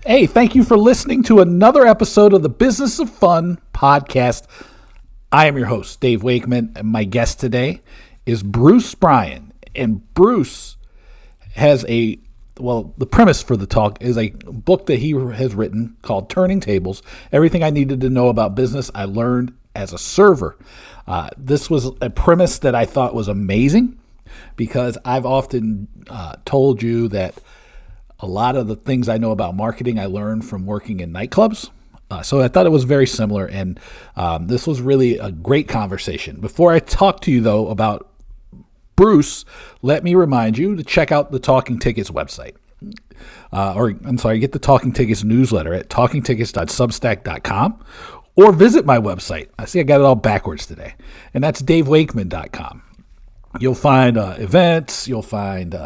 Hey, thank you for listening to another episode of the Business of Fun podcast. I am your host, Dave Wakeman, and my guest today is Bruce Bryan. And Bruce has the premise for the talk is a book that he has written called Turning Tables, Everything I Needed to Know About Business I Learned as a Server. This was a premise that I thought was amazing because I've often told you that a lot of the things I know about marketing I learned from working in nightclubs. So I thought it was very similar, and this was really a great conversation. Before I talk to you, though, about Bruce, let me remind you to check out the Talking Tickets website. Get the Talking Tickets newsletter at talkingtickets.substack.com, or visit my website. I see I got it all backwards today, and that's davewakeman.com. You'll find events, you'll find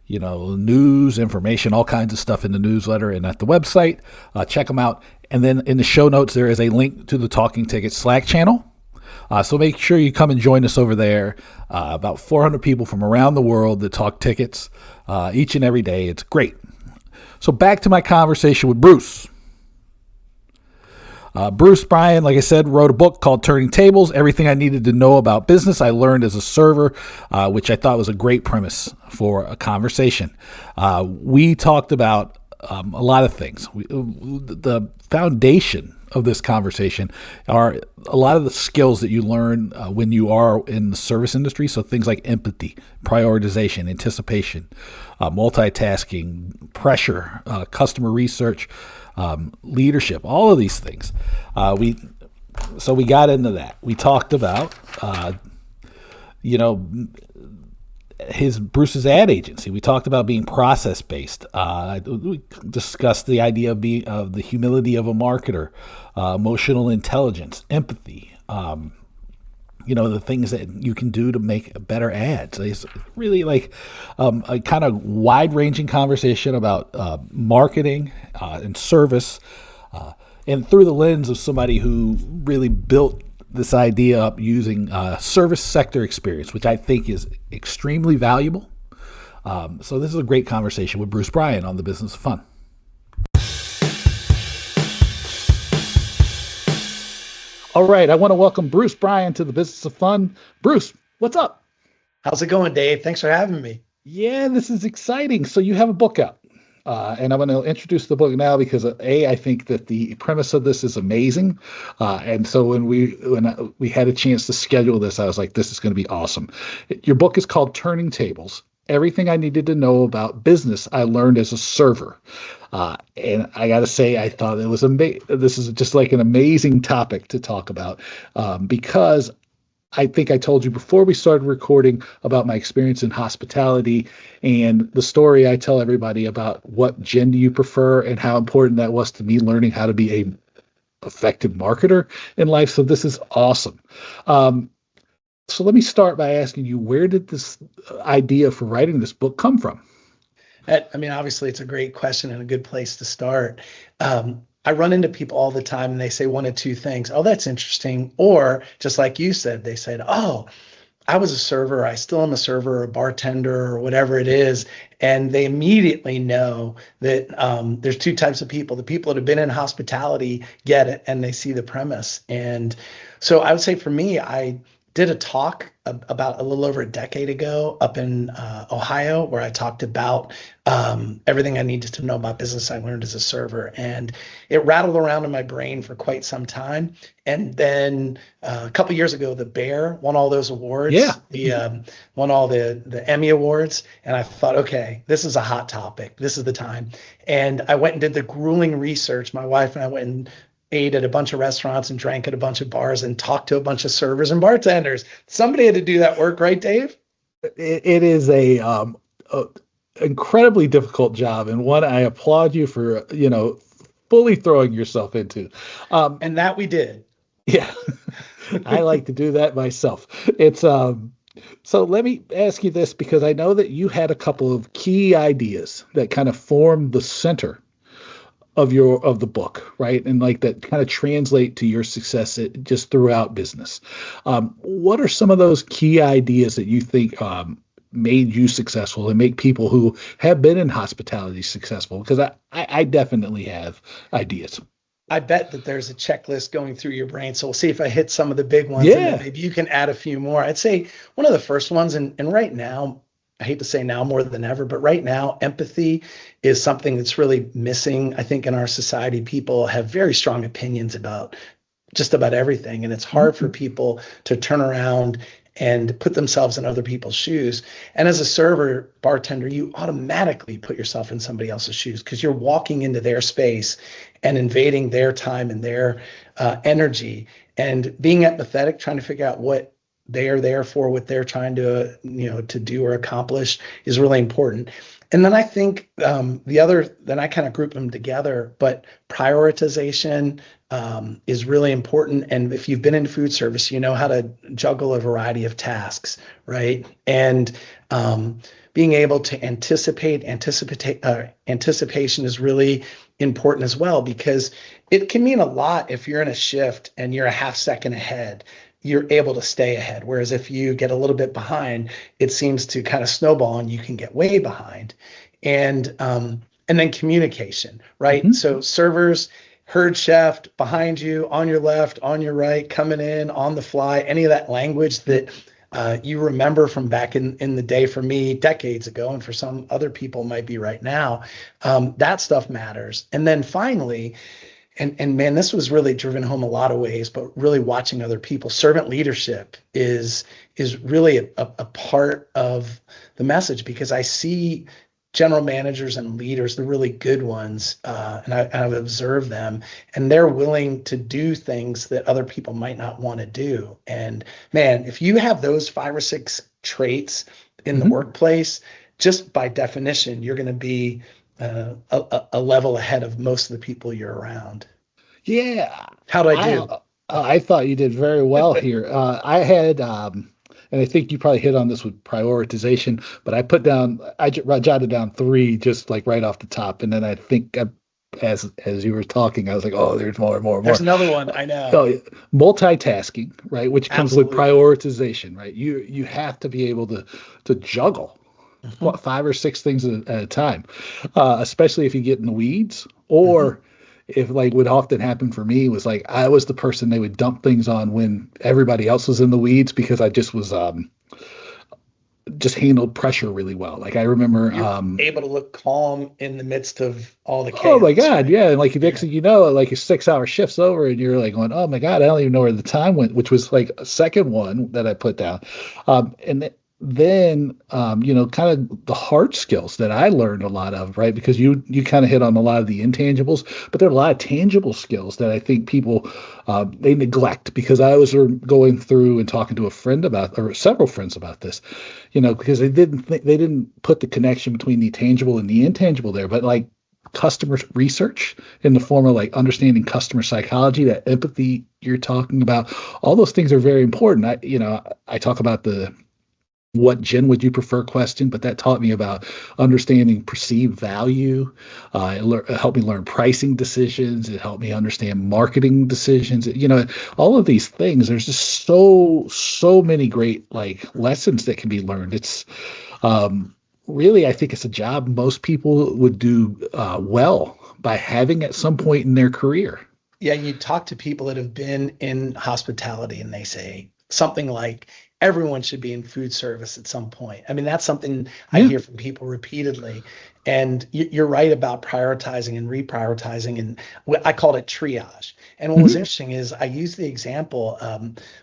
news, information, all kinds of stuff in the newsletter and at the website. Check them out. And then in the show notes, there is a link to the Talking Tickets Slack channel. So make sure you come and join us over there. About 400 people from around the world that talk tickets each and every day. It's great. So back to my conversation with Bruce. Bruce Bryan, like I said, wrote a book called Turning Tables, Everything I Needed to Know About Business I Learned as a Server, which I thought was a great premise for a conversation. We talked about a lot of things. The foundation of this conversation are a lot of the skills that you learn when you are in the service industry. So things like empathy, prioritization, anticipation, multitasking, pressure, customer research, leadership, all of these things. We got into that. We talked about, Bruce's ad agency. We talked about being process based. We discussed the idea of the humility of a marketer, emotional intelligence, empathy. The things that you can do to make better ads. It's really like a kind of wide-ranging conversation about marketing and service, and through the lens of somebody who really built this idea up using service sector experience, which I think is extremely valuable. So this is a great conversation with Bruce Bryan on the Business of Fun. All right, I want to welcome Bruce Bryan to the Business of Fun. Bruce, what's up? How's it going, Dave? Thanks for having me. Yeah, this is exciting. So you have a book out, and I'm going to introduce the book now because I think that the premise of this is amazing. And so when we had a chance to schedule this, I was like, this is going to be awesome. Your book is called Turning Tables, Everything I Needed to Know About Business I Learned as a Server. And I got to say, I thought it was this is just like an amazing topic to talk about because I think I told you before we started recording about my experience in hospitality and the story I tell everybody about what gender you prefer and how important that was to me learning how to be a effective marketer in life. So this is awesome. So let me start by asking you, where did this idea for writing this book come from? Obviously, it's a great question and a good place to start. I run into people all the time and they say one of two things. Oh, that's interesting. Or just like you said, they said, oh, I was a server. I still am a server or a bartender or whatever it is. And they immediately know that there's two types of people. The people that have been in hospitality get it and they see the premise. And so I would say for me, I did a talk about a little over a decade ago up in Ohio, where I talked about everything I needed to know about business I learned as a server. And it rattled around in my brain for quite some time. And then a couple years ago, The Bear won all those awards. Yeah. Won all the Emmy Awards. And I thought, okay, this is a hot topic. This is the time. And I went and did the grueling research. My wife and I went and ate at a bunch of restaurants and drank at a bunch of bars and talked to a bunch of servers and bartenders. Somebody had to do that work, right, Dave? It is a incredibly difficult job, and one I applaud you for, fully throwing yourself into. And that we did. Yeah, I like to do that myself. It's so let me ask you this, because I know that you had a couple of key ideas that kind of formed the center of the book, right? And like that kind of translate to your success just throughout business. What are some of those key ideas that you think made you successful and make people who have been in hospitality successful? Because I definitely have ideas. I bet that there's a checklist going through your brain. So we'll see if I hit some of the big ones and then Yeah. maybe you can add a few more. I'd say one of the first ones, and right now, I hate to say now more than ever, but right now, empathy is something that's really missing. I think in our society, people have very strong opinions about just about everything. And it's hard for Mhm. people to turn around and put themselves in other people's shoes. And as a server, bartender, you automatically put yourself in somebody else's shoes because you're walking into their space and invading their time and their energy and being empathetic, trying to figure out what they are there for, what they're trying to, to do or accomplish is really important. And then I think then I kind of group them together, but prioritization, is really important. And if you've been in food service, you know how to juggle a variety of tasks, right? And being able to anticipation is really important as well, because it can mean a lot if you're in a shift and you're a half second ahead. You're able to stay ahead. Whereas if you get a little bit behind, it seems to kind of snowball and you can get way behind. And then communication, right? Mhm. So servers, herd chef behind you, on your left, on your right, coming in on the fly, any of that language that you remember from back in the day, for me decades ago, and for some other people might be right now, that stuff matters. And then finally, and man, this was really driven home a lot of ways, but really watching other people, servant leadership is really a part of the message, because I see general managers and leaders, the really good ones, and I've observed them, and they're willing to do things that other people might not want to do. And man, if you have those 5 or 6 traits in the Mhm. workplace, just by definition, you're going to be a level ahead of most of the people you're around. Yeah, How'd I I do? uh, I thought you did very well here. I had, and I think you probably hit on this with prioritization, but I put down, I jotted down three just like right off the top, and then I think as you were talking, I was like, oh, there's more and more and There's more. another one. I know. Oh, yeah. Multitasking, right, which comes with Absolutely. prioritization, right? You have to be able to juggle Hmm. what 5 or 6 things at a time, especially if you get in the weeds, Hmm. or if like what often happened for me was like I was the person they would dump things on when everybody else was in the weeds because I just was just handled pressure really well. Like I remember, You're able to look calm in the midst of all the oh my chaos, God, right? yeah, and like next Yeah. thing you know, like a 6 hour shift's over, and you're like going, oh my God, I don't even know where the time went, which was like a second one that I put down, and then kind of the hard skills that I learned a lot of, right? Because you kind of hit on a lot of the intangibles, but there are a lot of tangible skills that I think people they neglect. Because I was going through and talking to a friend about, or several friends about this, because they didn't put the connection between the tangible and the intangible there, but like customer research in the form of like understanding customer psychology, that empathy you're talking about, all those things are very important. I talk about the what gin would you prefer question, but that taught me about understanding perceived value. It helped me learn pricing decisions. It helped me understand marketing decisions. All of these things. There's just so many great like lessons that can be learned. It's really, I think it's a job most people would do well by having at some point in their career. Yeah, you talk to people that have been in hospitality and they say something like everyone should be in food service at some point. I mean, that's something I Yeah. hear from people repeatedly. And you're right about prioritizing and reprioritizing. And I called it triage. And what was Hmm. interesting is I used the example.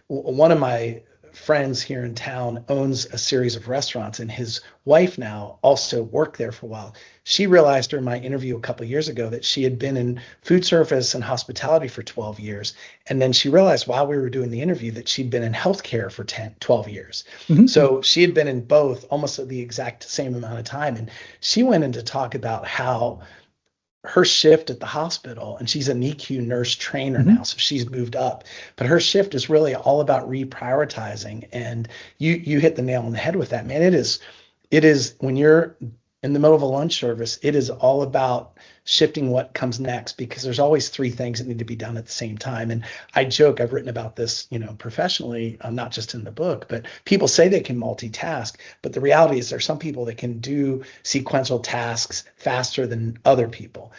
One of my friends here in town owns a series of restaurants, and his wife now also worked there for a while. She realized during my interview a couple of years ago that she had been in food service and hospitality for 12 years. And then she realized while we were doing the interview that she'd been in healthcare for 10, 12 years. Hmm. So she had been in both almost at the exact same amount of time. And she went in to talk about how her shift at the hospital, and she's an EQ nurse trainer Hmm. now, so she's moved up, but her shift is really all about reprioritizing. And you hit the nail on the head with that, man. It is when you're in the middle of a lunch service, it is all about shifting what comes next, because there's always three things that need to be done at the same time. And I joke, I've written about this, professionally, not just in the book, but people say they can multitask. But the reality is there's some people that can do sequential tasks faster than other people.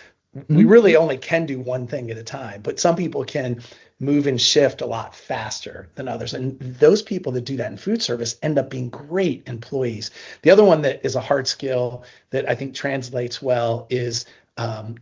We really only can do one thing at a time, but some people can move and shift a lot faster than others. And those people that do that in food service end up being great employees. The other one that is a hard skill that I think translates well is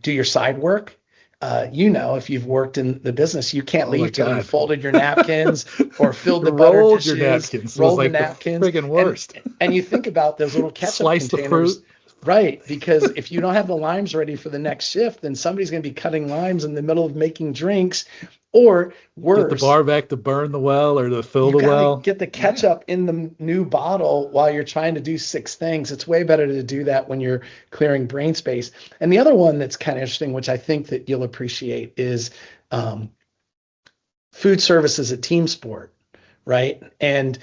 do your side work. If you've worked in the business, you can't leave till you folded your napkins or filled the butter rolled dishes, your napkins. rolled like the napkins. Friggin' worst. And you think about those little ketchup Slice containers. the fruit. Right, because if you don't have the limes ready for the next shift, then somebody's going to be cutting limes in the middle of making drinks, or worse, get the bar back to burn the well or to fill you the gotta well. Get the ketchup in the new bottle while you're trying to do six things. It's way better to do that when you're clearing brain space. And the other one that's kind of interesting, which I think that you'll appreciate, is food service is a team sport, right? And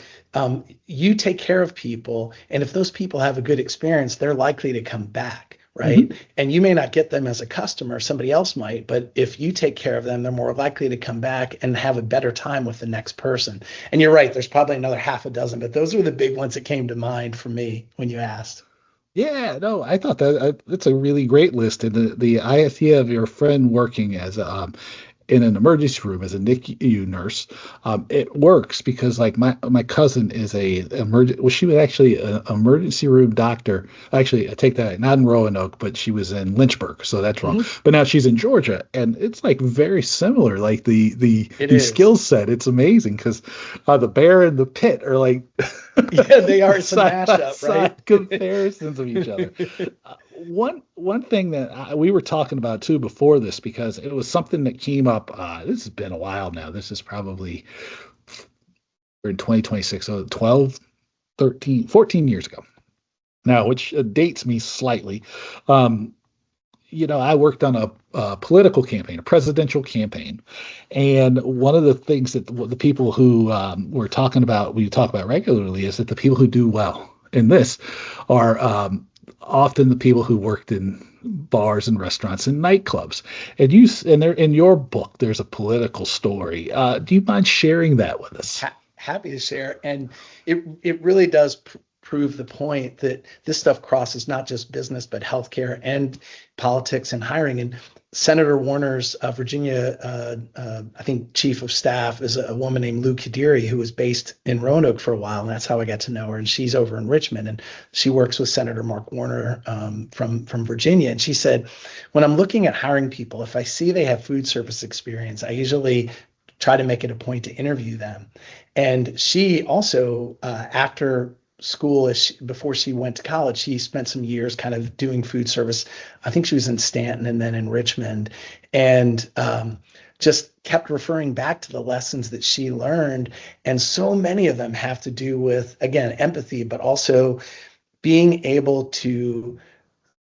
you take care of people, and if those people have a good experience, they're likely to come back, right? And you may not get them as a customer, somebody else might, but if you take care of them, they're more likely to come back and have a better time with the next person. And you're right, there's probably another half a dozen, but those were the big ones that came to mind for me when you asked. Yeah, no, I thought that's a really great list. And the idea of your friend working as in an emergency room as a NICU nurse, it works because like my cousin is she was actually an emergency room doctor. Actually, I take that, not in Roanoke, but she was in Lynchburg, so that's wrong. But now she's in Georgia, and it's like very similar. Like the skill set, it's amazing because the bear and the pit are like yeah, they are. It's a mashup, right? Comparisons of each other. One thing that we were talking about too before this, because it was something that came up. This has been a while now. This is probably we're in 2026, so 12, 13, 14 years ago now, which dates me slightly. I worked on a political campaign, a presidential campaign, and one of the things that the people who we talk about regularly is that the people who do well in this are often the people who worked in bars and restaurants and nightclubs. And there in your book, there's a political story. Do you mind sharing that with us? Happy to share. And it really does prove the point that this stuff crosses not just business, but healthcare and politics and hiring. And Senator Warner's Virginia, I think, chief of staff is a woman named Lou Kadiri, who was based in Roanoke for a while. And that's how I got to know her. And she's over in Richmond, and she works with Senator Mark Warner from Virginia. And she said, when I'm looking at hiring people, if I see they have food service experience, I usually try to make it a point to interview them. And she also, after school, before she went to college, she spent some years kind of doing food service. I think she was in Stanton and then in Richmond, and just kept referring back to the lessons that she learned. And so many of them have to do with, again, empathy, but also being able to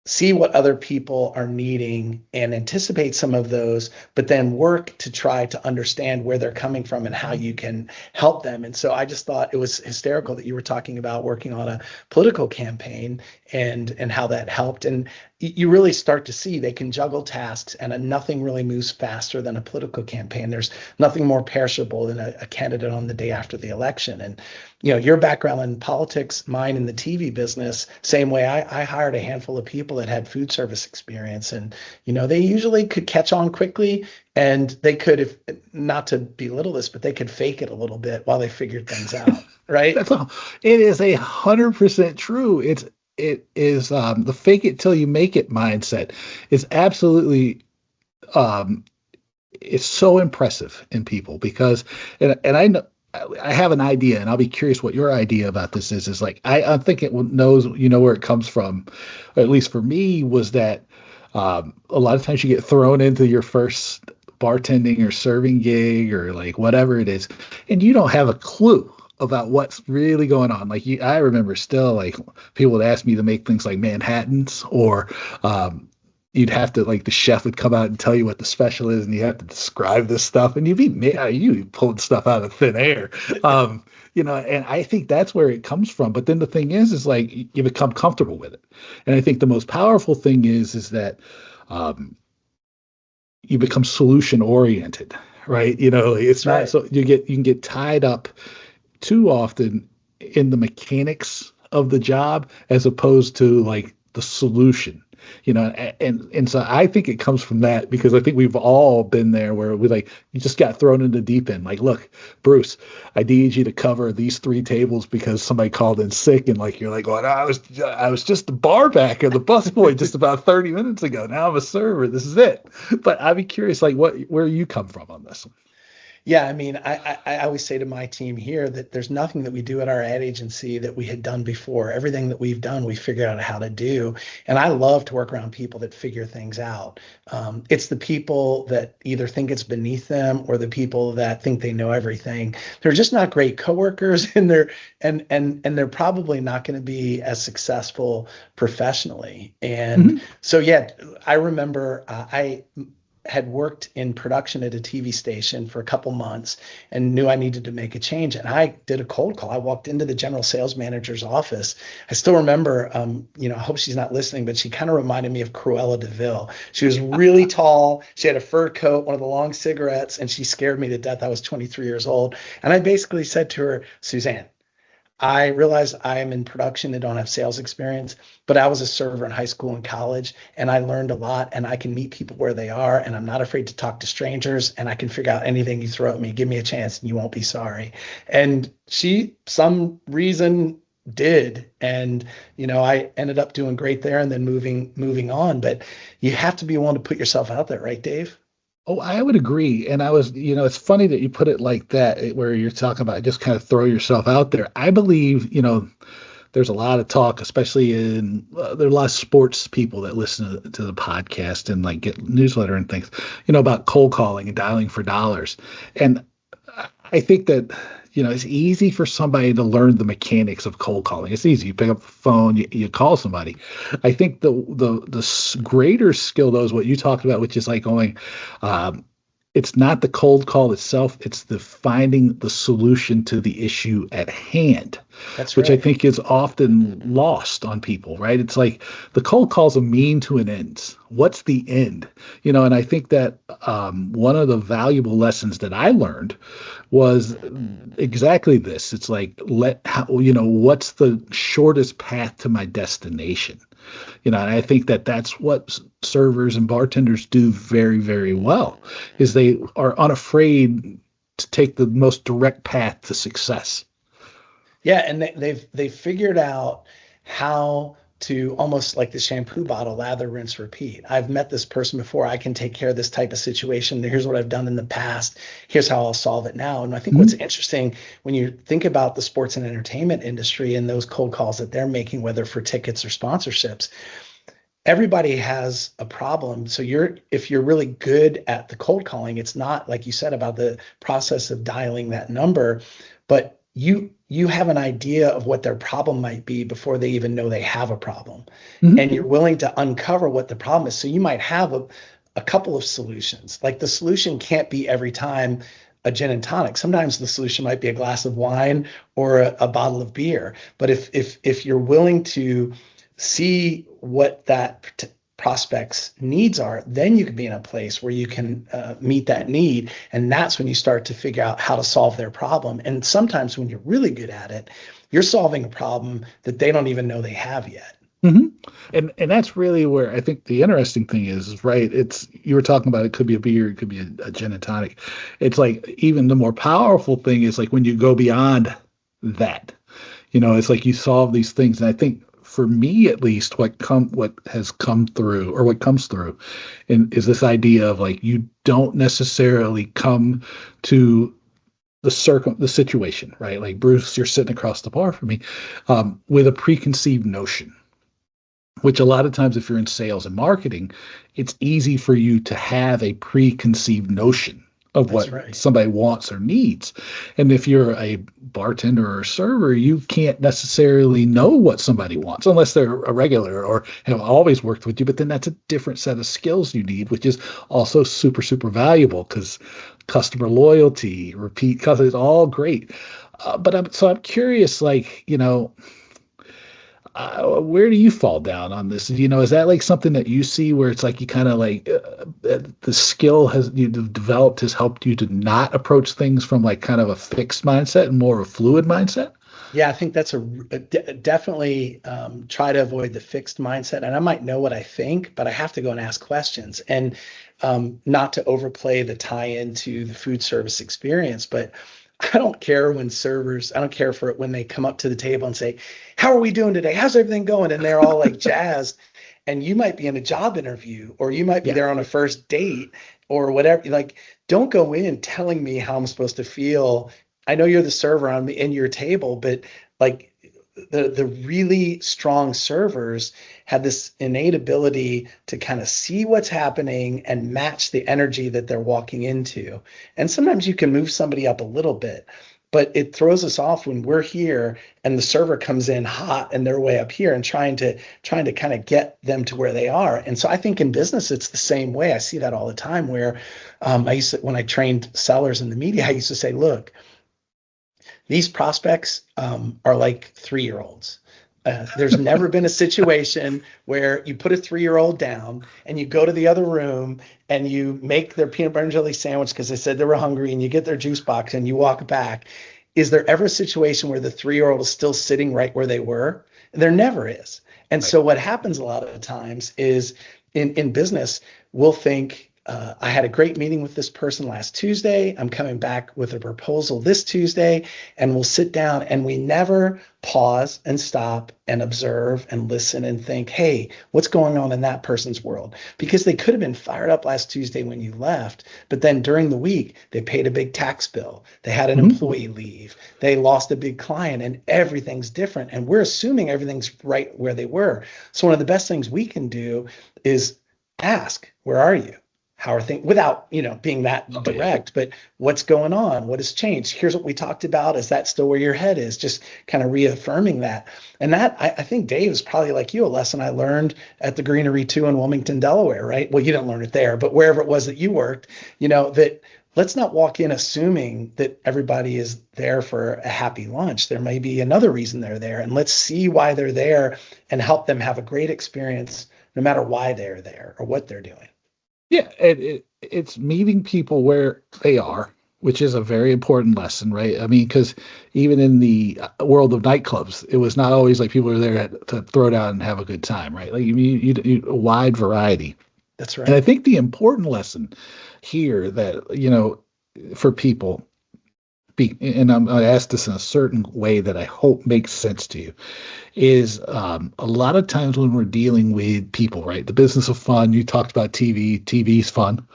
see what other people are needing and anticipate some of those, but then work to try to understand where they're coming from and how you can help them. And so I just thought it was hysterical that you were talking about working on a political campaign and how that helped. And you really start to see they can juggle tasks, and nothing really moves faster than a political campaign. There's nothing more perishable than a candidate on the day after the election. And your background in politics, mine in the TV business, same way. I hired a handful of people that had food service experience, and they usually could catch on quickly, and they could, if not to belittle this, but they could fake it a little bit while they figured things out. Right? It is 100% true. It is the fake it till you make it mindset is absolutely it's so impressive in people, because and I know I have an idea, and I'll be curious what your idea about this is. Is like I think it knows where it comes from, or at least for me, was that a lot of times you get thrown into your first bartending or serving gig or like whatever it is, and you don't have a clue about what's really going on. Like I remember still, like people would ask me to make things like Manhattans or you'd have to, like, the chef would come out and tell you what the special is, and you have to describe this stuff, and you'd be pulling stuff out of thin air. And I think that's where it comes from. But then the thing is like you become comfortable with it. And I think the most powerful thing is that you become solution oriented, right? It's not Right. so you can get tied up too often in the mechanics of the job as opposed to like the solution. And so I think it comes from that, because I think we've all been there where you just got thrown into the deep end. Like, look, Bruce, I need you to cover these 3 tables because somebody called in sick, and like you're like, well, I was just the bar back or the busboy just about 30 minutes ago. Now I'm a server. This is it. But I'd be curious, like, where you come from on this one. Yeah, I mean, I always say to my team here that there's nothing that we do at our ad agency that we had done before. Everything that we've done, we figured out how to do. And I love to work around people that figure things out. It's the people that either think it's beneath them or the people that think they know everything. They're just not great coworkers, and they're probably not going to be as successful professionally. And so, yeah, I remember I had worked in production at a TV station for a couple months and knew I needed to make a change. And I did a cold call. I walked into the general sales manager's office. I still remember, I hope she's not listening, but she kind of reminded me of Cruella de Vil. She was really tall. She had a fur coat, one of the long cigarettes, and she scared me to death. I was 23 years old. And I basically said to her, Suzanne, I realize I am in production and don't have sales experience, but I was a server in high school and college, and I learned a lot, and I can meet people where they are, and I'm not afraid to talk to strangers, and I can figure out anything you throw at me. Give me a chance and you won't be sorry. And she, some reason, did. And, I ended up doing great there and then moving on. But you have to be willing to put yourself out there, right, Dave? Oh, I would agree. And it's funny that you put it like that, where you're talking about just kind of throw yourself out there. I believe, there's a lot of talk, especially there are a lot of sports people that listen to the podcast and like get newsletter and things, about cold calling and dialing for dollars. And I think that, it's easy for somebody to learn the mechanics of cold calling. It's easy. You pick up the phone, you call somebody. I think the greater skill, though, is what you talked about, which is like going, it's not the cold call itself. It's the finding the solution to the issue at hand. That's which right. I think is often lost on people, right? It's like the cold call's a mean to an end. What's the end? And I think that one of the valuable lessons that I learned was exactly this. It's like, what's the shortest path to my destination? And I think that that's what servers and bartenders do very, very well, is they are unafraid to take the most direct path to success. Yeah, and they've figured out how to, almost like the shampoo bottle, lather, rinse, repeat. I've met this person before. I can take care of this type of situation. Here's what I've done in the past. Here's how I'll solve it now. And I think what's interesting when you think about the sports and entertainment industry and those cold calls that they're making, whether for tickets or sponsorships, everybody has a problem. So if you're really good at the cold calling, it's not like you said about the process of dialing that number, but you have an idea of what their problem might be before they even know they have a problem. And you're willing to uncover what the problem is. So you might have a couple of solutions. Like, the solution can't be every time a gin and tonic. Sometimes the solution might be a glass of wine or a bottle of beer. But if you're willing to see what that prospect's needs are, then you can be in a place where you can meet that need. And that's when you start to figure out how to solve their problem. And sometimes when you're really good at it, you're solving a problem that they don't even know they have yet. And that's really where I think the interesting thing is, right? You were talking about, it could be a beer, it could be a gin and tonic. It's like, even the more powerful thing is like when you go beyond that, it's like you solve these things. And I think, for me at least, what has come through, or what comes through, is this idea of like, you don't necessarily come to the situation, right? Like, Bruce, you're sitting across the bar from me, with a preconceived notion, which a lot of times, if you're in sales and marketing, it's easy for you to have a preconceived notion of That's what right. somebody wants or needs. And if you're a bartender or a server, you can't necessarily know what somebody wants unless they're a regular or have always worked with you. But then that's a different set of skills you need, which is also super, super valuable because customer loyalty, repeat customers, is all great. I'm curious, like, where do you fall down on this? Is that like something that you see where it's like you kind of like the skill has you've developed has helped you to not approach things from like kind of a fixed mindset and more of a fluid mindset? Yeah, I think that's definitely try to avoid the fixed mindset. And I might know what I think, but I have to go and ask questions and not to overplay the tie into the food service experience. But I don't care when servers, I don't care for it when they come up to the table and say, "How are we doing today? How's everything going?" And they're all like jazzed. And you might be in a job interview or you might be Yeah, there on a first date or whatever. Like, don't go in telling me how I'm supposed to feel. I know you're the server on in your table, but like the really strong servers have this innate ability to kind of see what's happening and match the energy that they're walking into. And sometimes you can move somebody up a little bit, but it throws us off when we're here and the server comes in hot and they're way up here and trying to kind of get them to where they are. And so I think in business it's the same way. I see that all the time where when I trained sellers in the media, I used to say, look, these prospects are like 3-year-olds. There's never been a situation where you put a 3-year-old down and you go to the other room and you make their peanut butter and jelly sandwich because they said they were hungry and you get their juice box and you walk back. Is there ever a situation where the 3-year-old is still sitting right where they were? There never is. And right. so what happens a lot of the times is in business, we'll think, I had a great meeting with this person last Tuesday. I'm coming back with a proposal this Tuesday, and we'll sit down and we never pause and stop and observe and listen and think, hey, what's going on in that person's world? Because they could have been fired up last Tuesday when you left, but then during the week, they paid a big tax bill. They had an Mhm. employee leave. They lost a big client, and everything's different. And we're assuming everything's right where they were. So, one of the best things we can do is ask, where are you? How are things without being that Oh yeah. direct, but what's going on, what has changed, here's what we talked about, is that still where your head is, just kind of reaffirming that. And that I think, Dave, is probably like you, a lesson I learned at the Greenery 2 in Wilmington, Delaware, right? Well, you didn't learn it there, but wherever it was that you worked, that let's not walk in assuming that everybody is there for a happy lunch. There may be another reason they're there, and let's see why they're there and help them have a great experience no matter why they're there or what they're doing. Yeah, it's meeting people where they are, which is a very important lesson, right? I mean, because even in the world of nightclubs, it was not always like people were there to throw down and have a good time, right? Like you a wide variety. That's And I right. think the important lesson here that, for people, and I ask this in a certain way that I hope makes sense to you, is a lot of times when we're dealing with people, right? The business of fun, you talked about TV, TV's fun.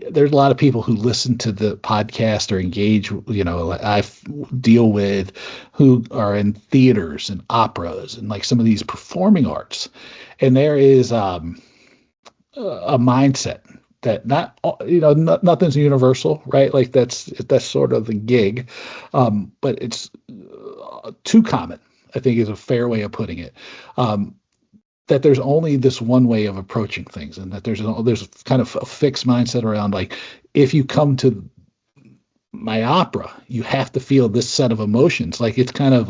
There's a lot of people who listen to the podcast or engage, deal with who are in theaters and operas and like some of these performing arts. And there is a mindset that nothing's universal, right? Like that's sort of the gig, but it's too common, I think, is a fair way of putting it. That there's only this one way of approaching things, and that there's kind of a fixed mindset around like if you come to my opera, you have to feel this set of emotions. Like it's kind of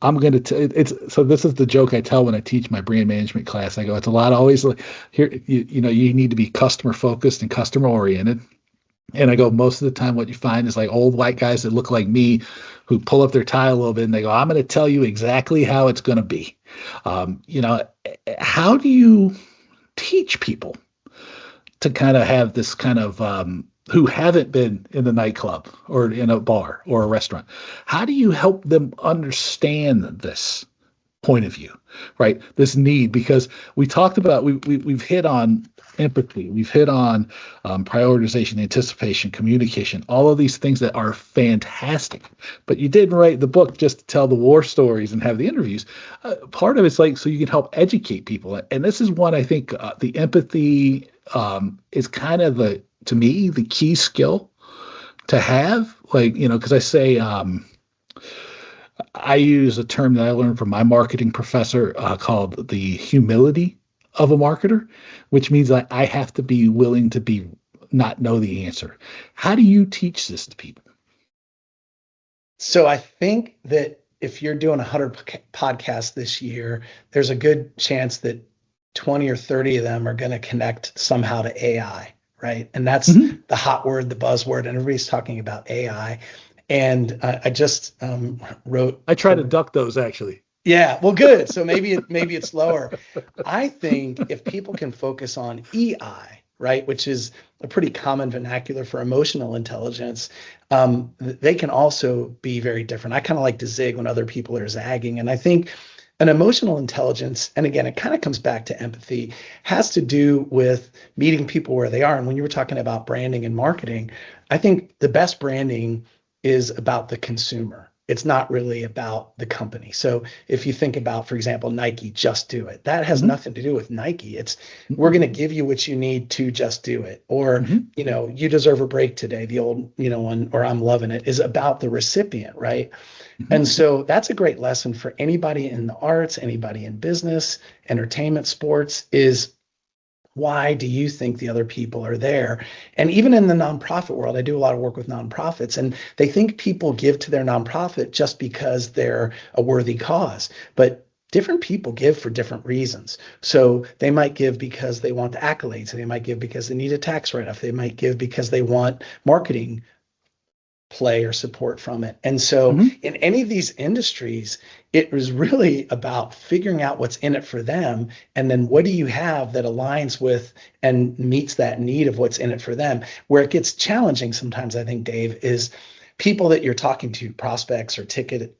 I'm going to, it's, so this is the joke I tell when I teach my brand management class. I go, it's a lot always like here, you need to be customer focused and customer oriented. And I go, most of the time, what you find is like old white guys that look like me who pull up their tie a little bit and they go, I'm going to tell you exactly how it's going to be. How do you teach people to kind of have this kind of, who haven't been in the nightclub or in a bar or a restaurant? How do you help them understand this point of view, right? This need, because we talked about, we've hit on empathy, we've hit on prioritization, anticipation, communication, all of these things that are fantastic. But you didn't write the book just to tell the war stories and have the interviews. Part of it's like so you can help educate people, and this is one I think the empathy is kind of to me the key skill to have. Like, because I say. I use a term that I learned from my marketing professor called the humility of a marketer, which means that I have to be willing to not know the answer. How do you teach this to people? So I think that if you're doing 100 podcasts this year, there's a good chance that 20 or 30 of them are going to connect somehow to AI, right? And that's the hot word, the buzzword, and everybody's talking about AI. And I just wrote. I try to duck those actually. Yeah, well, good. So maybe it's lower. I think if people can focus on EI, right, which is a pretty common vernacular for emotional intelligence, they can also be very different. I kind of like to zig when other people are zagging, and I think an emotional intelligence, and again, it kind of comes back to empathy, has to do with meeting people where they are. And when you were talking about branding and marketing, I think the best branding is about the consumer. It's not really about the company. So if you think about, for example, Nike, just do it. That has nothing to do with Nike. It's we're going to give you what you need to just do it. Or, you deserve a break today. The old, one, or I'm loving it is about the recipient, right? And so that's a great lesson for anybody in the arts, anybody in business, entertainment, sports, is why do you think the other people are there? And even in the nonprofit world, I do a lot of work with nonprofits, and they think people give to their nonprofit just because they're a worthy cause. But different people give for different reasons. So they might give because they want the accolades. They might give because they need a tax write-off. They might give because they want marketing play or support from it. And so in any of these industries, it was really about figuring out what's in it for them. And then what do you have that aligns with and meets that need of what's in it for them? Where it gets challenging sometimes, I think, Dave, is people that you're talking to, prospects or ticket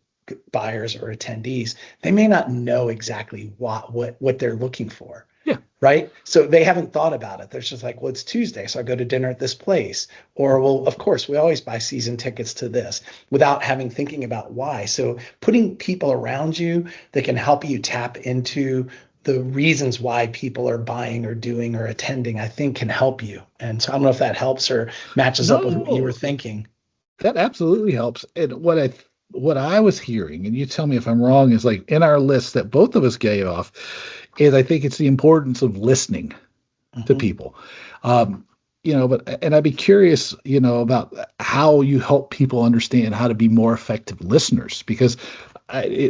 buyers or attendees, they may not know exactly what they're looking for. Yeah. Right. So they haven't thought about it. They're just like, well, it's Tuesday, so I go to dinner at this place. Or, well, of course, we always buy season tickets to this without thinking about why. So putting people around you that can help you tap into the reasons why people are buying or doing or attending, I think can help you. And so I don't know if that helps or matches up with what you were thinking. That absolutely helps. And what I was hearing, and you tell me if I'm wrong, is like in our list that both of us gave off, is I think it's the importance of listening to people. And I'd be curious, about how you help people understand how to be more effective listeners, because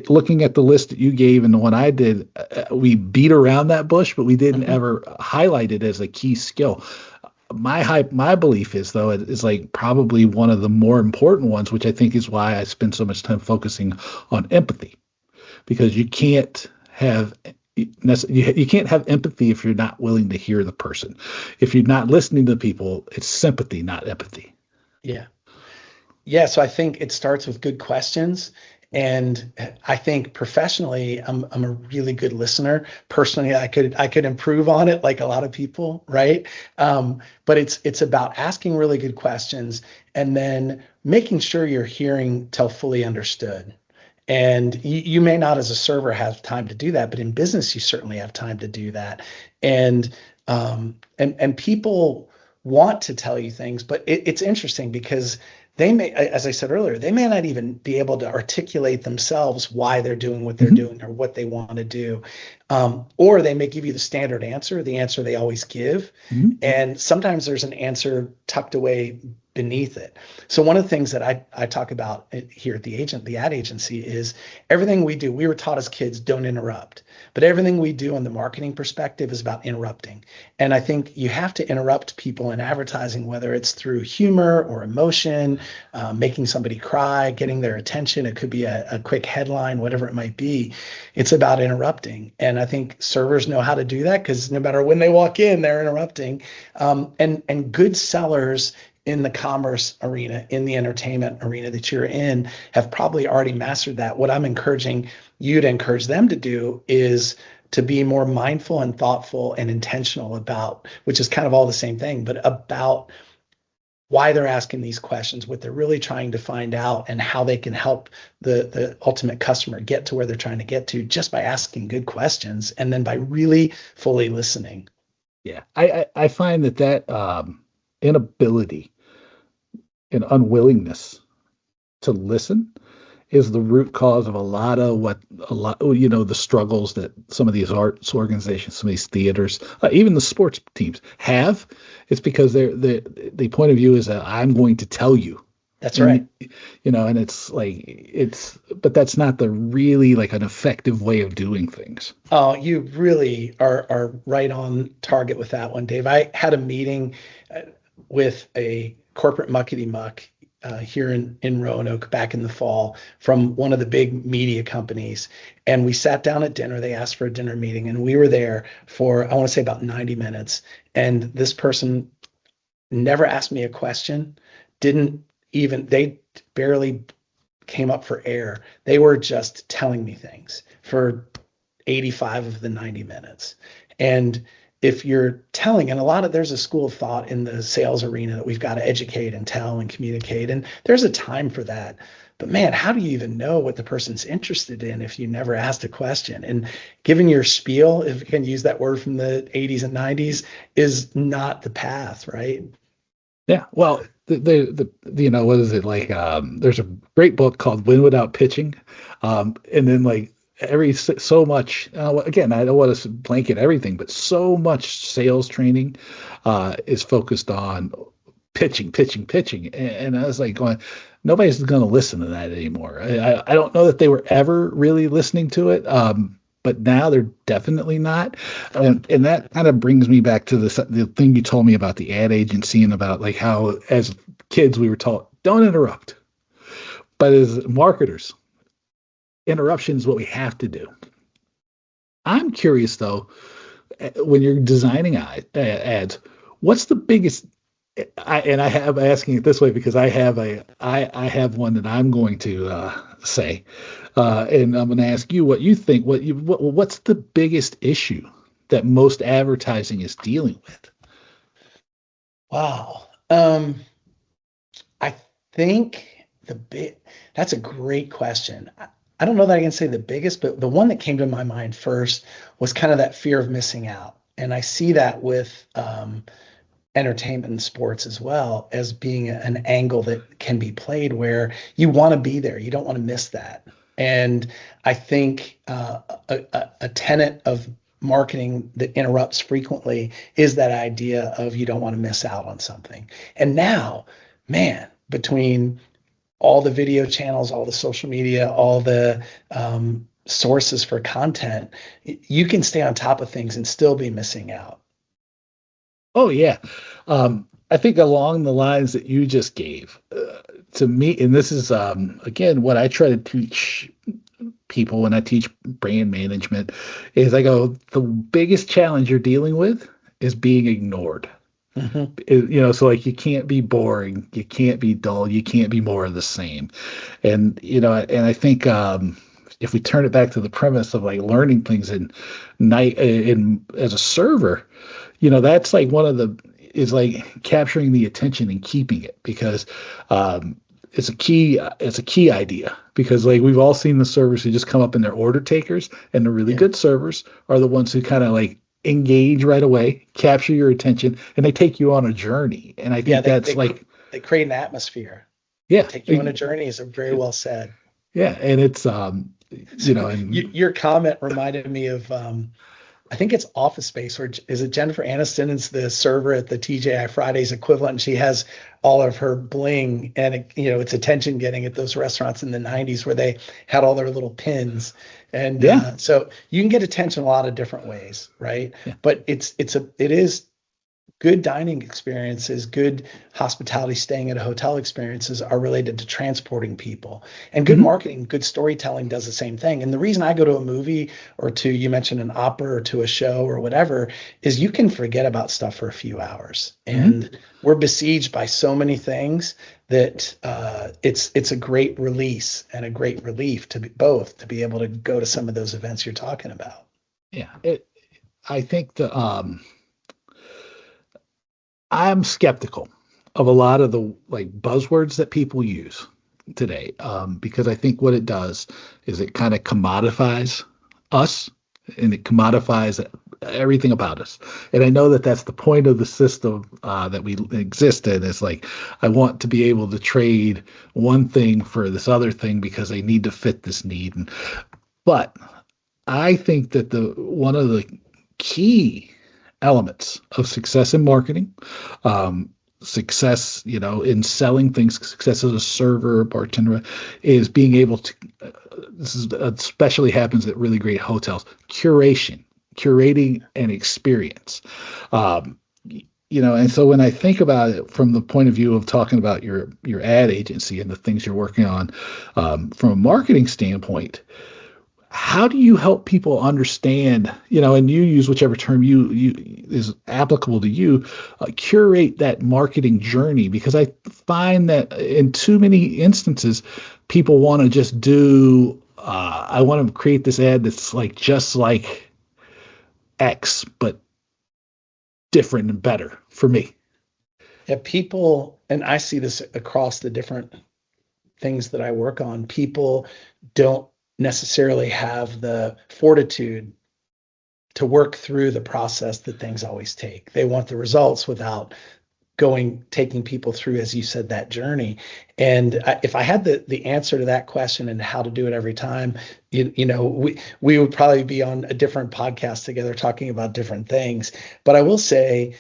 looking at the list that you gave and the one I did, we beat around that bush, but we didn't ever highlight it as a key skill. My belief is, though, it is like probably one of the more important ones, which I think is why I spend so much time focusing on empathy, because you can't have empathy if you're not willing to hear the person. If you're not listening to people, it's sympathy, not empathy. Yeah. Yeah. So I think it starts with good questions. And I think professionally, I'm a really good listener. Personally, I could improve on it, like a lot of people, right? But it's about asking really good questions and then making sure you're hearing till fully understood. And you may not, as a server, have time to do that, but in business, you certainly have time to do that. And people want to tell you things, but it's interesting because they may, as I said earlier, they may not even be able to articulate themselves why they're doing what they're doing or what they want to do. Or they may give you the standard answer, the answer they always give. And sometimes there's an answer tucked away beneath it. So one of the things that I talk about here at the ad agency is everything we do. We were taught as kids, don't interrupt. But everything we do in the marketing perspective is about interrupting. And I think you have to interrupt people in advertising, whether it's through humor or emotion, making somebody cry, getting their attention. It could be a quick headline, whatever it might be. It's about interrupting. And I think servers know how to do that because no matter when they walk in, they're interrupting. And good sellers in the commerce arena, in the entertainment arena that you're in, have probably already mastered that. What I'm encouraging you'd encourage them to do is to be more mindful and thoughtful and intentional about, which is kind of all the same thing, but about why they're asking these questions, what they're really trying to find out, and how they can help the ultimate customer get to where they're trying to get to just by asking good questions and then by really fully listening. Yeah, I find that inability and unwillingness to listen is the root cause of the struggles that some of these arts organizations, some of these theaters, even the sports teams have. It's because the point of view is that I'm going to tell you. That's right. And but that's not the really like an effective way of doing things. Oh, you really are right on target with that one, Dave. I had a meeting with a corporate muckety muck here in Roanoke back in the fall from one of the big media companies. And we sat down at dinner. They asked for a dinner meeting, and we were there for, I want to say, about 90 minutes. And this person never asked me a question, they barely came up for air. They were just telling me things for 85 of the 90 minutes. And if you're telling, and there's a school of thought in the sales arena that we've got to educate and tell and communicate, and there's a time for that. But man, how do you even know what the person's interested in if you never asked a question? And giving your spiel, if you can use that word from the 80s and 90s, is not the path, right? Yeah. Well, what is it like? There's a great book called Win Without Pitching. And then like so much, again, I don't want to blanket everything, but so much sales training is focused on pitching. And I was like going, nobody's going to listen to that anymore. I don't know that they were ever really listening to it. But now they're definitely not. And that kind of brings me back to the thing you told me about the ad agency and about like how as kids we were taught, don't interrupt. But as marketers, interruption is what we have to do. I'm curious though, when you're designing ads, what's the biggest? I have asking it this way because I have one that I'm going to say, and I'm going to ask you what you think. What's the biggest issue that most advertising is dealing with? Wow. I think that's a great question. I don't know that I can say the biggest, but the one that came to my mind first was kind of that fear of missing out. And I see that with entertainment and sports as well as being an angle that can be played where you want to be there. You don't want to miss that. And I think a tenet of marketing that interrupts frequently is that idea of you don't want to miss out on something. And now, man, between all the video channels, all the social media, all the sources for content, you can stay on top of things and still be missing out. Oh yeah. I think along the lines that you just gave to me, and this is again what I try to teach people when I teach brand management, is I go, the biggest challenge you're dealing with is being ignored. Mm-hmm. So like you can't be boring, you can't be dull, you can't be more of the same. And I think if we turn it back to the premise of like learning things in as a server, that's like is like capturing the attention and keeping it, because it's a key idea, because like we've all seen the servers who just come up in their order takers, and the really good servers are the ones who kind of like engage right away, capture your attention, and they take you on a journey. And I think they create an atmosphere. Yeah. Take you on a journey is very well said. Yeah. And it's your comment reminded me of I think it's Office Space, or is it Jennifer Aniston is the server at the TGI Fridays equivalent, and she has all of her bling, and it's attention getting at those restaurants in the 90s where they had all their little pins. And so you can get attention a lot of different ways, right? Yeah. But it is good dining experiences, good hospitality, staying at a hotel experiences are related to transporting people. And good marketing, good storytelling does the same thing. And the reason I go to a movie or you mentioned an opera or to a show or whatever, is you can forget about stuff for a few hours. And we're besieged by so many things that it's a great release and a great relief to be able to go to some of those events you're talking about. Yeah, I think I'm skeptical of a lot of the like buzzwords that people use today, because I think what it does is it kind of commodifies us, and it commodifies everything about us. And I know that that's the point of the system that we exist in. It's like I want to be able to trade one thing for this other thing because they need to fit this need. But I think that the one of the key elements of success in marketing, success, in selling things, success as a server, bartender, is being able to. This is especially happens at really great hotels. Curating an experience. And so when I think about it from the point of view of talking about your ad agency and the things you're working on, from a marketing standpoint, how do you help people understand, and you use whichever term you is applicable to you, curate that marketing journey? Because I find that in too many instances, people want to just do, I want to create this ad that's like just like X, but different and better for me. Yeah, people, and I see this across the different things that I work on, people don't necessarily have the fortitude to work through the process that things always take. They want the results without taking people through, as you said, that journey. And if I had the answer to that question and how to do it every time, we would probably be on a different podcast together talking about different things. But I will say,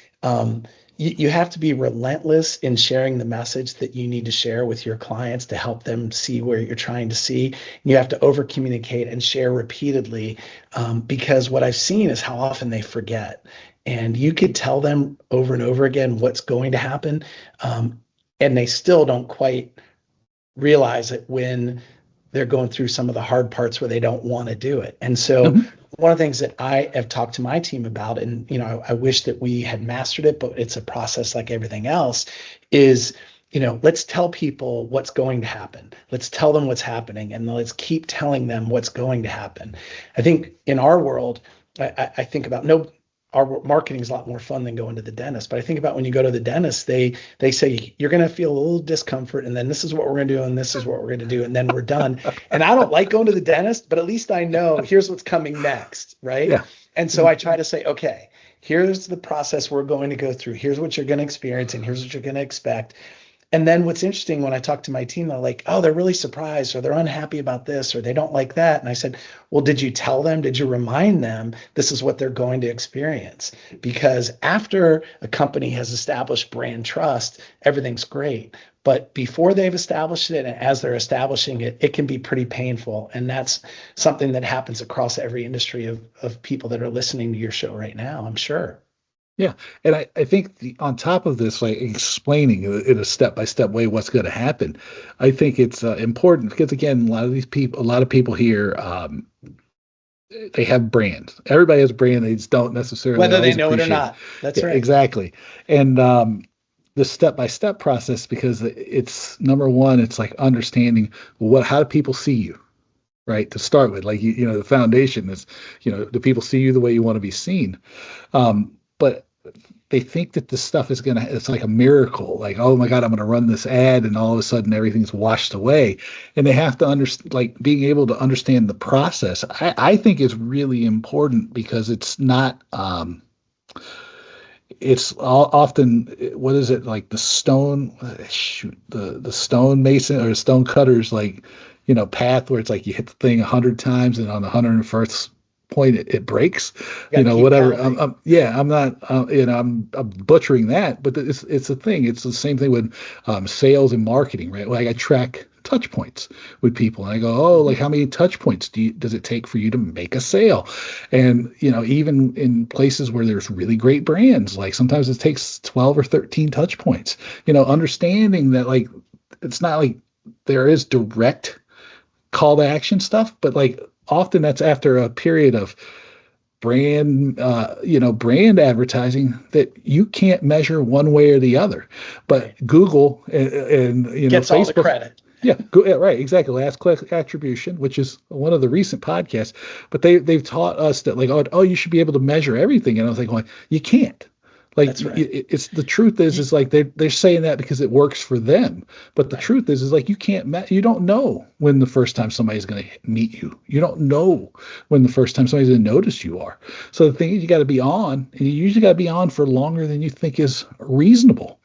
you have to be relentless in sharing the message that you need to share with your clients to help them see where you're trying to see. You have to over communicate and share repeatedly, because what I've seen is how often they forget. And you could tell them over and over again what's going to happen, and they still don't quite realize it when they're going through some of the hard parts where they don't want to do it. And so one of the things that I have talked to my team about, and I wish that we had mastered it, but it's a process like everything else, is let's tell people what's going to happen. Let's tell them what's happening, and let's keep telling them what's going to happen. I think in our world, I think about our marketing is a lot more fun than going to the dentist. But I think about when you go to the dentist, they say you're going to feel a little discomfort, and then this is what we're going to do, and this is what we're going to do, and then we're done. And I don't like going to the dentist, but at least I know here's what's coming next, right? Yeah. And so I try to say, okay, here's the process we're going to go through. Here's what you're going to experience, and here's what you're going to expect. And then what's interesting when I talk to my team, they're like, oh, they're really surprised, or they're unhappy about this, or they don't like that. And I said, well, did you tell them? Did you remind them this is what they're going to experience? Because after a company has established brand trust, everything's great. But before they've established it and as they're establishing it, it can be pretty painful. And that's something that happens across every industry of people that are listening to your show right now, I'm sure. Yeah. And I think on top of this, like explaining in a step-by-step way what's going to happen, I think it's important because, again, a lot of people here, they have brands. Everybody has a brand. They just don't necessarily whether they know it or not. That's right. Exactly. And the step-by-step process, because it's number one, it's like understanding how do people see you, right? To start with, like, the foundation is, do people see you the way you want to be seen? But they think that this stuff it's like a miracle, like, oh my God, I'm going to run this ad and all of a sudden everything's washed away. And they have to understand, like, being able to understand the process, I think is really important, because it's not, it's often, what is it, like the stone mason or stone cutters, like, path where it's like you hit the thing 100 times and on the 101st point it breaks, whatever. I'm not, I'm butchering that, but it's a thing. It's the same thing with sales and marketing, right? Like I track touch points with people, and I go, oh, like how many touch points does it take for you to make a sale? And even in places where there's really great brands, like sometimes it takes 12 or 13 touch points. Understanding that, like, it's not like there is direct call to action stuff, but like often that's after a period of brand advertising that you can't measure one way or the other. But Google and Gets all the Facebook, credit. yeah, right, exactly. Last click attribution, which is one of the recent podcasts, but they've taught us that like, oh, you should be able to measure everything, and I was like, well, you can't. Like, That's right. it's the truth is like they're saying that because it works for them, but the truth is like you can't you don't know when the first time somebody's going to meet you. You don't know when the first time somebody's going to notice you are. So the thing is, you got to be on, and you usually got to be on for longer than you think is reasonable,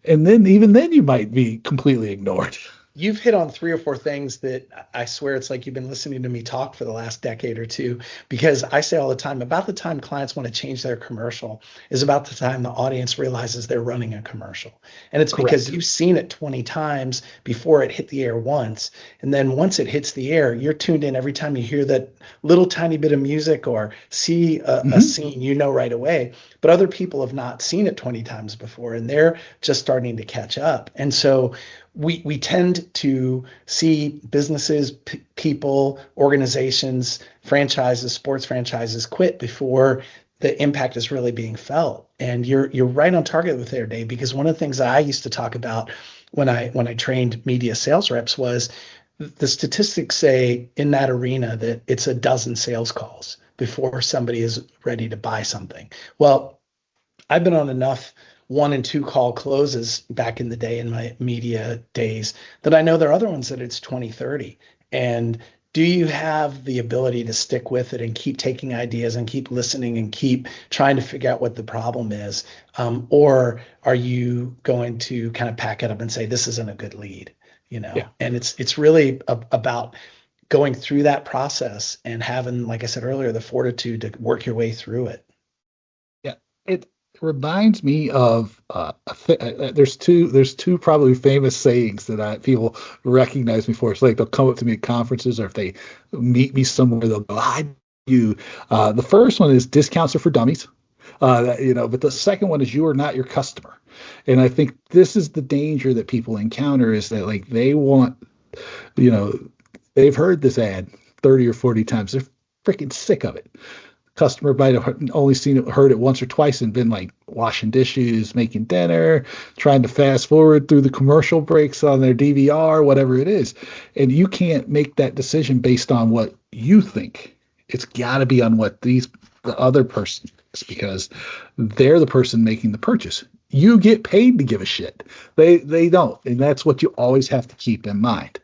and then even then you might be completely ignored. You've hit on 3 or 4 things that I swear it's like you've been listening to me talk for the last decade or two, because I say all the time, about the time clients want to change their commercial is about the time the audience realizes they're running a commercial. And it's Correct. because you've seen it 20 times before it hit the air once. And then once it hits the air, you're tuned in every time you hear that little tiny bit of music or see a scene, right away. But other people have not seen it 20 times before, and they're just starting to catch up. And so we tend to see businesses, people, organizations, franchises, sports franchises quit before the impact is really being felt. And you're right on target with there, Dave, because one of the things that I used to talk about when I trained media sales reps was the statistics say in that arena that it's a dozen sales calls before somebody is ready to buy something. Well, I've been on enough 1 and 2 call closes back in the day in my media days that I know there are other ones that it's 20, 30. And do you have the ability to stick with it and keep taking ideas and keep listening and keep trying to figure out what the problem is? Or are you going to kind of pack it up and say, this isn't a good lead, Yeah. And it's really about going through that process and having, like I said earlier, the fortitude to work your way through it. Yeah. It reminds me of there's two probably famous sayings that people recognize me for. It's like they'll come up to me at conferences, or if they meet me somewhere, they'll go, "Hi, you." The first one is discounts are for dummies. But the second one is you are not your customer. And I think this is the danger that people encounter, is that like they want, they've heard this ad 30 or 40 times. They're freaking sick of it. Customer might have only heard it once or twice and been like washing dishes, making dinner, trying to fast forward through the commercial breaks on their DVR, whatever it is. And you can't make that decision based on what you think. It's got to be on what the other person thinks, because they're the person making the purchase. You get paid to give a shit. They don't. And that's what you always have to keep in mind.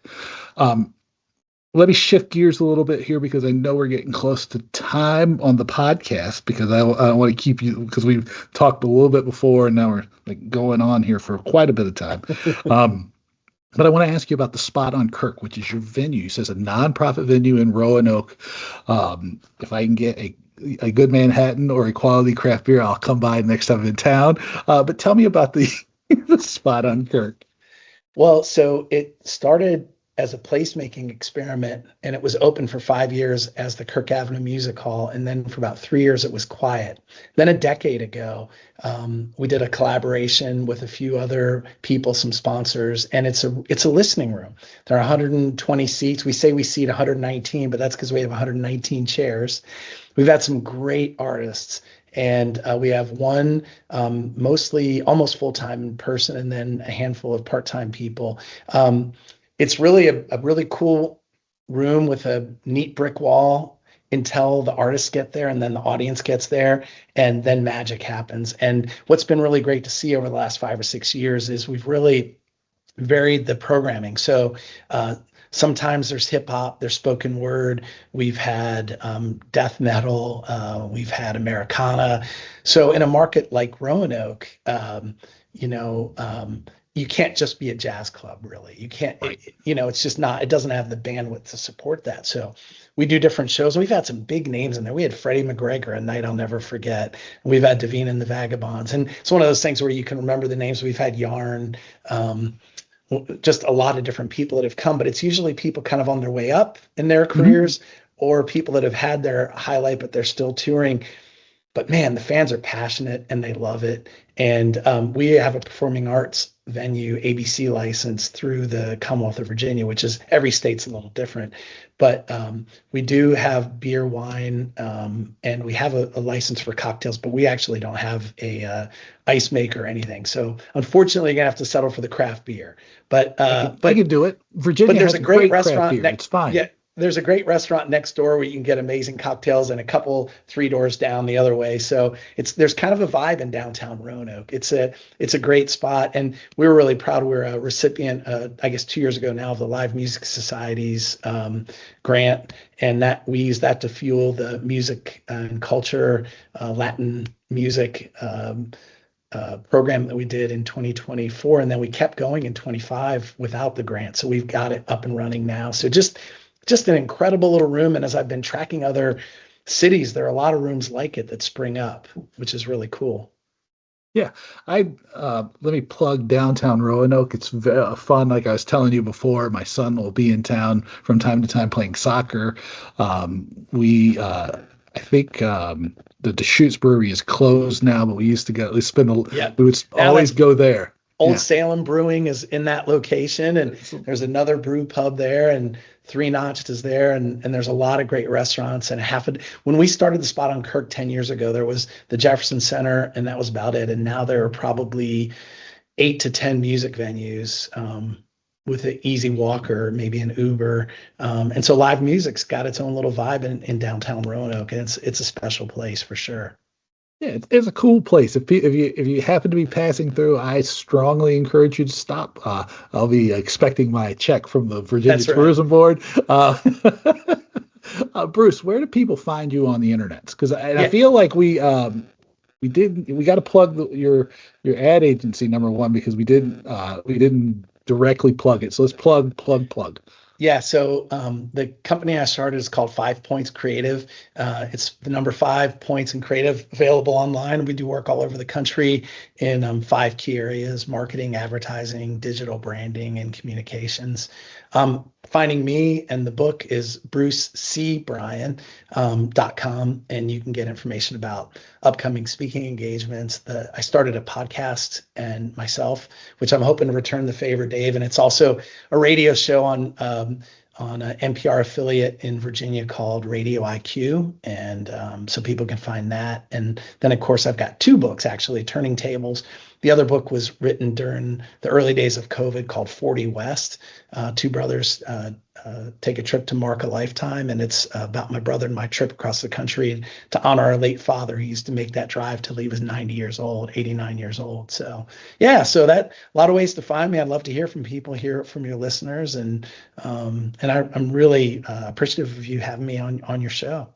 Let me shift gears a little bit here, because I know we're getting close to time on the podcast, because I want to keep you, because we've talked a little bit before and now we're like going on here for quite a bit of time. But I want to ask you about the Spot on Kirk, which is your venue. It says a nonprofit venue in Roanoke. If I can get a good Manhattan or a quality craft beer, I'll come by next time I'm in town. But tell me about the Spot on Kirk. Well, so it started as a placemaking experiment, and it was open for 5 years as the Kirk Avenue Music Hall. And then for about 3 years, it was quiet. Then a decade ago, we did a collaboration with a few other people, some sponsors, and it's a listening room. There are 120 seats. We say we seat 119, but that's because we have 119 chairs. We've had some great artists. And we have one mostly almost full-time person, and then a handful of part-time people. It's really a really cool room with a neat brick wall until the artists get there, and then the audience gets there, and then magic happens. And what's been really great to see over the last 5 or 6 years is we've really varied the programming. So sometimes there's hip hop, there's spoken word, we've had death metal, we've had Americana. So in a market like Roanoke, you can't just be a jazz club, really. You can't, Right. it's just not, it doesn't have the bandwidth to support that. So we do different shows. We've had some big names in there. We had Freddie McGregor, a night I'll never forget. And we've had Davina and the Vagabonds. And it's one of those things where you can remember the names. We've had Yarn, just a lot of different people that have come, but it's usually people kind of on their way up in their careers, or people that have had their highlight, but they're still touring. but man, the fans are passionate and they love it. And we have a performing arts venue ABC license through the Commonwealth of Virginia, which is every state's a little different. But we do have beer, wine, and we have a license for cocktails, but we actually don't have a ice maker or anything. So unfortunately, you're gonna have to settle for the craft beer. But I can do it. Virginia there's has a great craft restaurant beer. It's fine. Yeah, there's a great restaurant next door where you can get amazing cocktails, and a couple 3 doors down the other way. So there's kind of a vibe in downtown Roanoke. It's a great spot, and we were really proud. We're a recipient, I guess 2 years ago now, of the Live Music Society's grant, and that we use that to fuel the music and culture, Latin music. Program that we did in 2024, and then we kept going in 25 without the grant. So we've got it up and running now. So just an incredible little room. And as I've been tracking other cities, there are a lot of rooms like it that spring up, which is really cool. Yeah, let me plug downtown Roanoke. It's fun. Like I was telling you before, my son will be in town from time to time playing soccer. I think the Deschutes Brewery is closed now, but we used to go. We would always go there. Old Salem Brewing is in that location, and there's another brew pub there, and Three Notched is there, and there's a lot of great restaurants. And when we started the spot on Kirk 10 years ago, there was the Jefferson Center, and that was about it. And now there are probably 8 to 10 music venues. With an easy walk or maybe an Uber. And so live music's got its own little vibe in downtown Roanoke, and it's a special place for sure. Yeah, it's a cool place. If you happen to be passing through, I strongly encourage you to stop. I'll be expecting my check from the Virginia Tourism Board. Bruce, where do people find you on the internet? Because I feel like we got to plug your ad agency, number one, because we didn't directly plug it. So let's plug. Yeah. So the company I started is called 5 Points Creative. It's the number 5 Points in Creative, available online. We do work all over the country in 5 key areas: marketing, advertising, digital branding, and communications. Finding me and the book is brucecbryan.com, and you can get information about upcoming speaking engagements. I started a podcast and myself, which I'm hoping to return the favor, Dave. And it's also a radio show on an NPR affiliate in Virginia called Radio IQ, and so people can find that. And then, of course, I've got 2 books, actually, Turning Tables. The other book was written during the early days of COVID, called 40 West. 2 brothers take a trip to mark a lifetime, and it's about my brother and my trip across the country to honor our late father. He used to make that drive till he was 90 years old, 89 years old. So yeah, so that a lot of ways to find me. I'd love to hear from people, hear from your listeners, and I'm really appreciative of you having me on your show.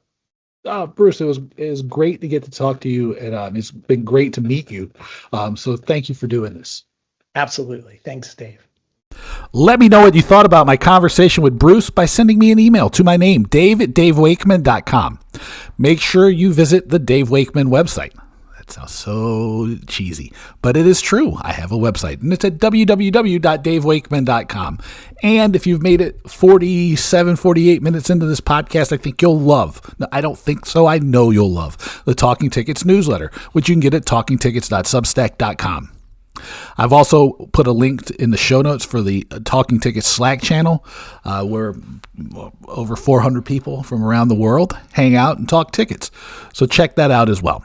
Bruce, it was great to get to talk to you, and it's been great to meet you. So thank you for doing this. Absolutely. Thanks, Dave. Let me know what you thought about my conversation with Bruce by sending me an email to my name, dave@davewakeman.com. Make sure you visit the Dave Wakeman website. That sounds so cheesy, but it is true. I have a website, and it's at www.davewakeman.com. And if you've made it 48 minutes into this podcast, I think you'll love. No, I don't think so. I know you'll love the Talking Tickets newsletter, which you can get at talkingtickets.substack.com. I've also put a link in the show notes for the Talking Tickets Slack channel, where over 400 people from around the world hang out and talk tickets. So check that out as well.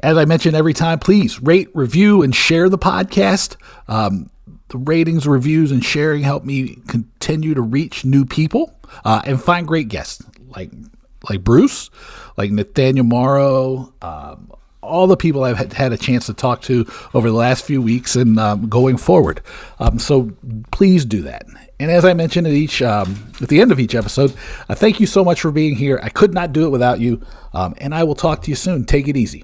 As I mention every time, please rate, review, and share the podcast. The ratings, reviews, and sharing help me continue to reach new people and find great guests like Bruce, like Nathaniel Morrow, all the people I've had a chance to talk to over the last few weeks and going forward. So please do that. And as I mentioned at the end of each episode, thank you so much for being here. I could not do it without you. And I will talk to you soon. Take it easy.